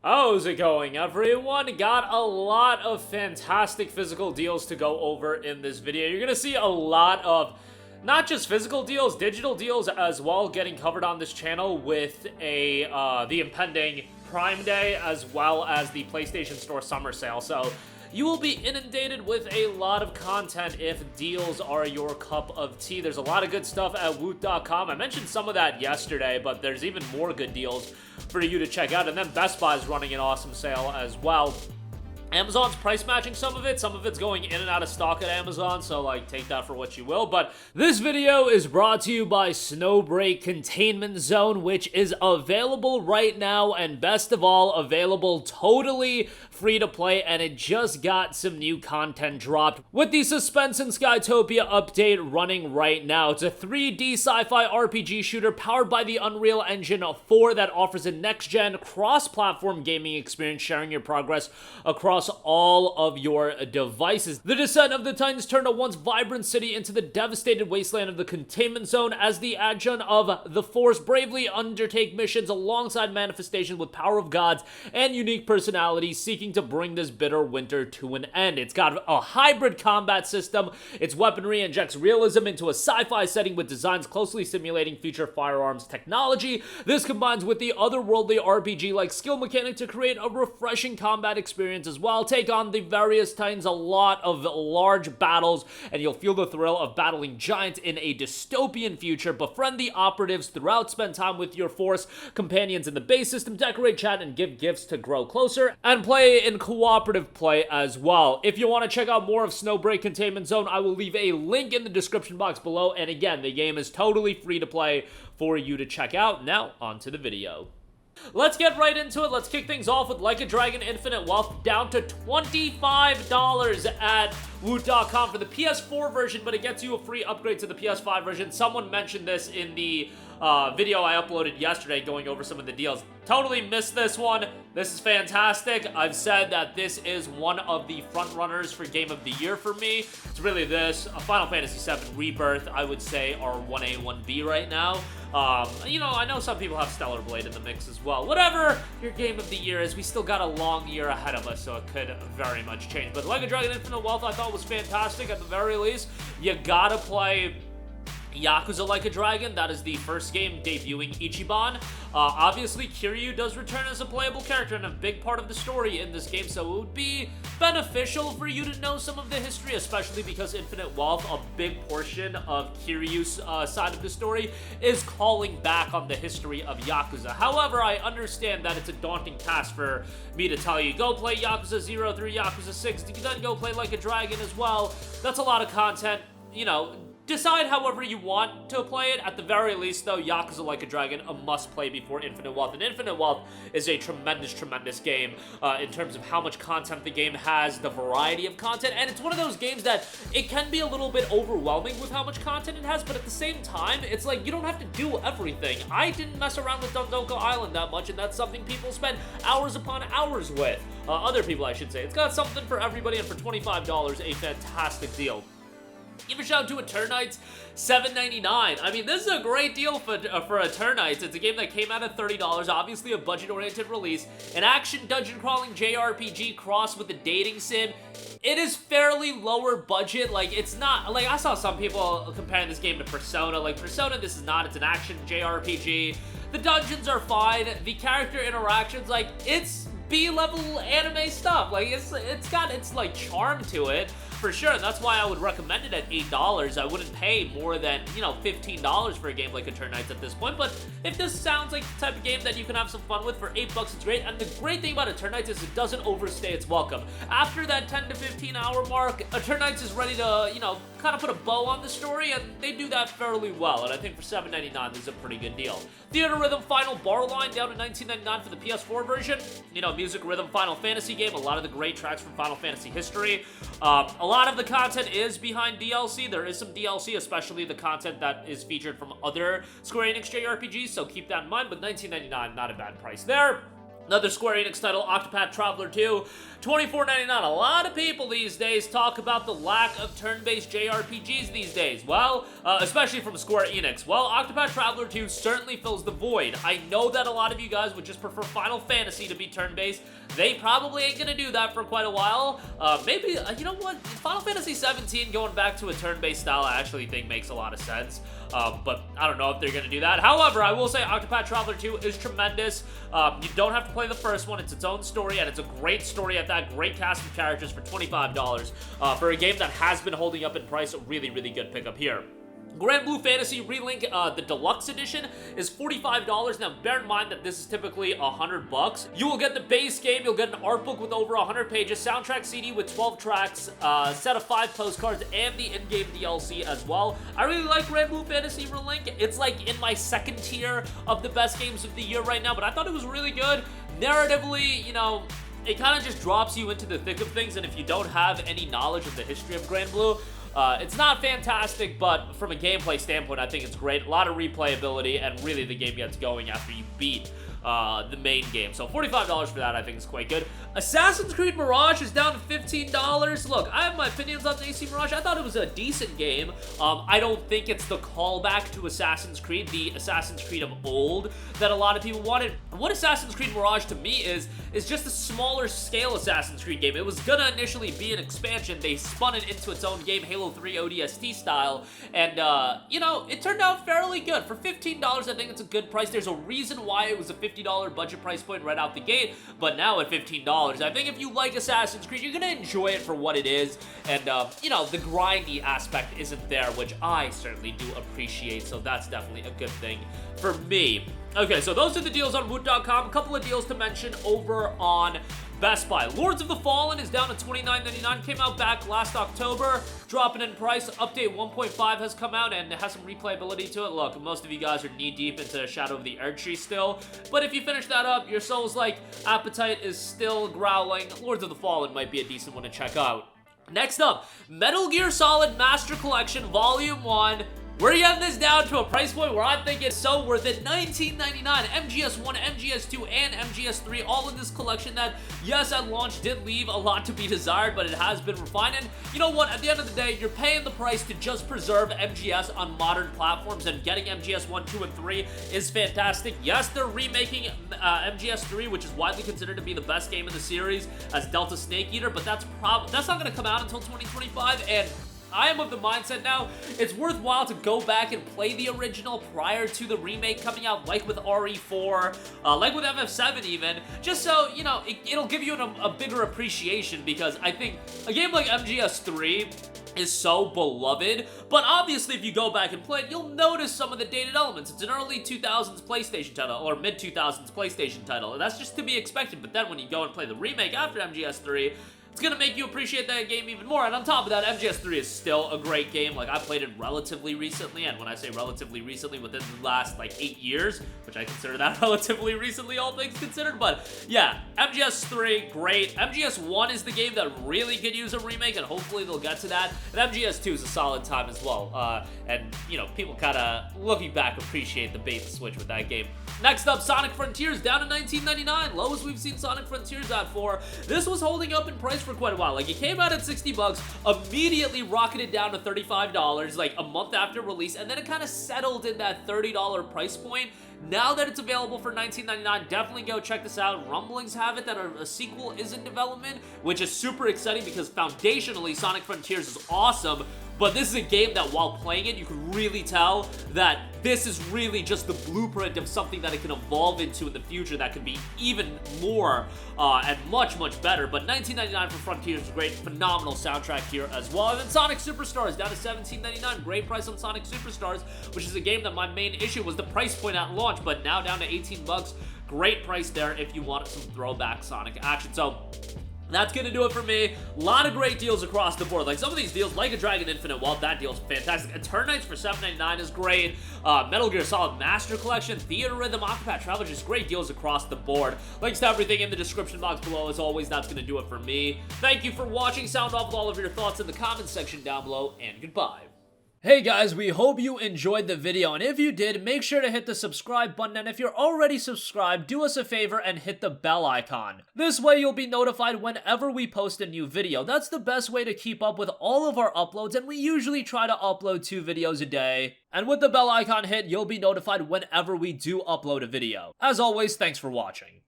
How's it going, everyone? Got a lot of fantastic physical deals to go over in this video. You're gonna see a lot of not just physical deals, digital deals as well getting covered on this channel with the impending Prime Day as well as the PlayStation Store summer sale. So you will be inundated with a lot of content if deals are your cup of tea. There's a lot of good stuff at Woot.com. I mentioned some of that yesterday, but there's even more good deals for you to check out. And then Best Buy is running an awesome sale as well. Amazon's price matching some of it's going in and out of stock at Amazon, so like take that for what you will. But this video is brought to you by Snowbreak Containment Zone, which is available right now, and best of all, available totally free to play, and it just got some new content dropped with the Suspense in Skytopia update running right now. It's a 3D sci-fi RPG shooter powered by the Unreal Engine 4 that offers a next-gen cross-platform gaming experience, sharing your progress across all of your devices. The descent of the Titans turned a once vibrant city into the devastated wasteland of the Containment Zone as the adjunct of the Force bravely undertake missions alongside manifestations with power of gods and unique personalities seeking to bring this bitter winter to an end. It's got a hybrid combat system. Its weaponry injects realism into a sci-fi setting with designs closely simulating future firearms technology. This combines with the otherworldly RPG-like skill mechanic to create a refreshing combat experience as well. Take on the various Titans, a lot of large battles, and you'll feel the thrill of battling giants in a dystopian future. Befriend the operatives throughout, spend time with your Force companions in the base system, decorate chat, and give gifts to grow closer, and play in cooperative play as well. If you want to check out more of Snowbreak Containment Zone, I will leave a link in the description box below, and again, the game is totally free to play for you to check out. Now, on to the video. Let's get right into it. Let's kick things off with Like a Dragon Infinite Wealth, down to $25 at Woot.com for the PS4 version, but it gets you a free upgrade to the PS5 version. Someone mentioned this in the video I uploaded yesterday going over some of the deals. Totally missed this one. This is fantastic. I've said that this is one of the front runners for Game of the Year for me. It's really this, Final Fantasy VII Rebirth, I would say, are 1A, 1B right now. You know, I know some people have Stellar Blade in the mix as well. Whatever your Game of the Year is, we still got a long year ahead of us, so it could very much change. But Like a Dragon Infinite Wealth I thought was fantastic. At the very least, you gotta play Yakuza Like a Dragon. That is the first game debuting Ichiban. Obviously, Kiryu does return as a playable character and a big part of the story in this game, so it would be beneficial for you to know some of the history, especially because Infinite Wealth, a big portion of Kiryu's side of the story, is calling back on the history of Yakuza. However, I understand that it's a daunting task for me to tell you, go play Yakuza 0 through Yakuza 6, then go play Like a Dragon as well. That's a lot of content, you know. Decide however you want to play it. At the very least, though, Yakuza Like a Dragon, a must-play before Infinite Wealth. And Infinite Wealth is a tremendous, tremendous game in terms of how much content the game has, the variety of content, and it's one of those games that it can be a little bit overwhelming with how much content it has, but at the same time, it's like you don't have to do everything. I didn't mess around with Dondoko Island that much, and that's something people spend hours upon hours with. Other people, I should say. It's got something for everybody, and for $25, a fantastic deal. Give a shout out to Eternights, $7.99. I mean, this is a great deal for Eternights. It's a game that came out at $30, obviously a budget-oriented release. An action dungeon-crawling JRPG crossed with a dating sim. It is fairly lower budget. Like, it's not, like, I saw some people comparing this game to Persona. Like, Persona, this is not. It's an action JRPG. The dungeons are fine. The character interactions, like, it's B-level anime stuff. Like, it's got its, like, charm to it. For sure, and that's why I would recommend it at $8. I wouldn't pay more than, you know, $15 for a game like Eternights at this point, but if this sounds like the type of game that you can have some fun with for $8, it's great. And the great thing about Eternights is it doesn't overstay its welcome. After that 10 to 15 hour mark, Eternights is ready to, you know, kind of put a bow on the story, and they do that fairly well, and I think for $7.99, this is a pretty good deal. Theatrhythm Final Bar Line down to $19.99 for the PS4 version. You know, music rhythm Final Fantasy game, a lot of the great tracks from Final Fantasy history. A lot of the content is behind DLC. There is some DLC, especially the content that is featured from other Square Enix JRPGs, so keep that in mind, but $19.99, not a bad price there. Another Square Enix title, Octopath Traveler 2, $24.99. A lot of people these days talk about the lack of turn-based JRPGs these days. Well, especially from Square Enix. Well, Octopath Traveler 2 certainly fills the void. I know that a lot of you guys would just prefer Final Fantasy to be turn-based. They probably ain't gonna do that for quite a while. Maybe, you know what? Final Fantasy 17 going back to a turn-based style I actually think makes a lot of sense. But I don't know if they're gonna do that. However, I will say Octopath Traveler 2 is tremendous. You don't have to play the first one. It's its own story, and it's a great story at that. Great cast of characters for $25. For a game that has been holding up in price, a really, really good pickup here. Granblue Fantasy Relink, the Deluxe Edition, is $45. Now, bear in mind that this is typically $100. You will get the base game, you'll get an art book with over 100 pages, soundtrack CD with 12 tracks, set of 5 postcards, and the in-game DLC as well. I really like Granblue Fantasy Relink. It's like in my second tier of the best games of the year right now, but I thought it was really good. Narratively, you know, it kind of just drops you into the thick of things, and if you don't have any knowledge of the history of Granblue, it's not fantastic, but from a gameplay standpoint, I think it's great. A lot of replayability, and really the game gets going after you beat the main game. So $45 for that I think is quite good. Assassin's Creed Mirage is down to $15. Look, I have my opinions on AC Mirage. I thought it was a decent game. I don't think it's the callback to Assassin's Creed, the Assassin's Creed of old that a lot of people wanted. What Assassin's Creed Mirage to me is just a smaller scale Assassin's Creed game. It was gonna initially be an expansion. They spun it into its own game, Halo 3 ODST style, and you know, it turned out fairly good. For $15, I think it's a good price. There's a reason why it was a $50 budget price point right out the gate, but now at $15, I think if you like Assassin's Creed, you're gonna enjoy it for what it is, and you know, the grindy aspect isn't there, which I certainly do appreciate, so that's definitely a good thing for me. Okay, so those are the deals on Woot.com. A couple of deals to mention over on Best Buy. Lords of the Fallen is down to $29.99. Came out back last October, dropping in price. Update 1.5 has come out and it has some replayability to it. Look, most of you guys are knee-deep into Shadow of the Erdtree still, but if you finish that up, your Souls-like appetite is still growling. Lords of the Fallen might be a decent one to check out. Next up, Metal Gear Solid Master Collection Volume 1. We're getting this down to a price point where I think it's so worth it. $19.99, MGS1, MGS2, and MGS3, all in this collection that, yes, at launch did leave a lot to be desired, but it has been refined. And you know what? At the end of the day, you're paying the price to just preserve MGS on modern platforms, and getting MGS 1, 2, and 3 is fantastic. Yes, they're remaking MGS3, which is widely considered to be the best game in the series, as Delta Snake Eater, but that's not going to come out until 2025, and I am of the mindset now, it's worthwhile to go back and play the original prior to the remake coming out, like with RE4, like with FF7 even, just so, you know, it'll give you a bigger appreciation, because I think a game like MGS3 is so beloved, but obviously if you go back and play it, you'll notice some of the dated elements. It's an early 2000s PlayStation title, or mid-2000s PlayStation title, and that's just to be expected, but then when you go and play the remake after MGS3, it's gonna make you appreciate that game even more. And on top of that, MGS3 is still a great game. Like, I played it relatively recently, and when I say relatively recently, within the last, like, 8 years, which I consider that relatively recently, all things considered. But, yeah, MGS3, great. MGS1 is the game that really could use a remake, and hopefully they'll get to that. And MGS2 is a solid time as well. And, you know, people kinda, looking back, appreciate the bait and switch with that game. Next up, Sonic Frontiers, down to $19.99. Lowest we've seen Sonic Frontiers at for. This was holding up in price for quite a while. Like, it came out at $60, immediately rocketed down to $35, like, a month after release, and then it kind of settled in that $30 price point. Now that it's available for $19.99, definitely go check this out. Rumblings have it that a sequel is in development, which is super exciting because foundationally, Sonic Frontiers is awesome, but this is a game that while playing it, you can really tell that this is really just the blueprint of something that it can evolve into in the future that can be even more and much, much better. But $19.99 for Frontiers is great. Phenomenal soundtrack here as well. And then Sonic Superstars down to $17.99. Great price on Sonic Superstars, which is a game that my main issue was the price point at launch, but now down to $18. Great price there if you want some throwback Sonic action. So that's gonna do it for me. A lot of great deals across the board. Like some of these deals, like a Dragon Infinite, well, that deal's fantastic. Eternights for $7.99 is great. Metal Gear Solid Master Collection, Theatrhythm, Octopath Traveler, just great deals across the board. Links to everything in the description box below. As always, that's gonna do it for me. Thank you for watching. Sound off with all of your thoughts in the comments section down below, and goodbye. Hey guys, we hope you enjoyed the video, and if you did, make sure to hit the subscribe button, and if you're already subscribed, do us a favor and hit the bell icon. This way you'll be notified whenever we post a new video. That's the best way to keep up with all of our uploads, and we usually try to upload 2 videos a day. And with the bell icon hit, you'll be notified whenever we do upload a video. As always, thanks for watching.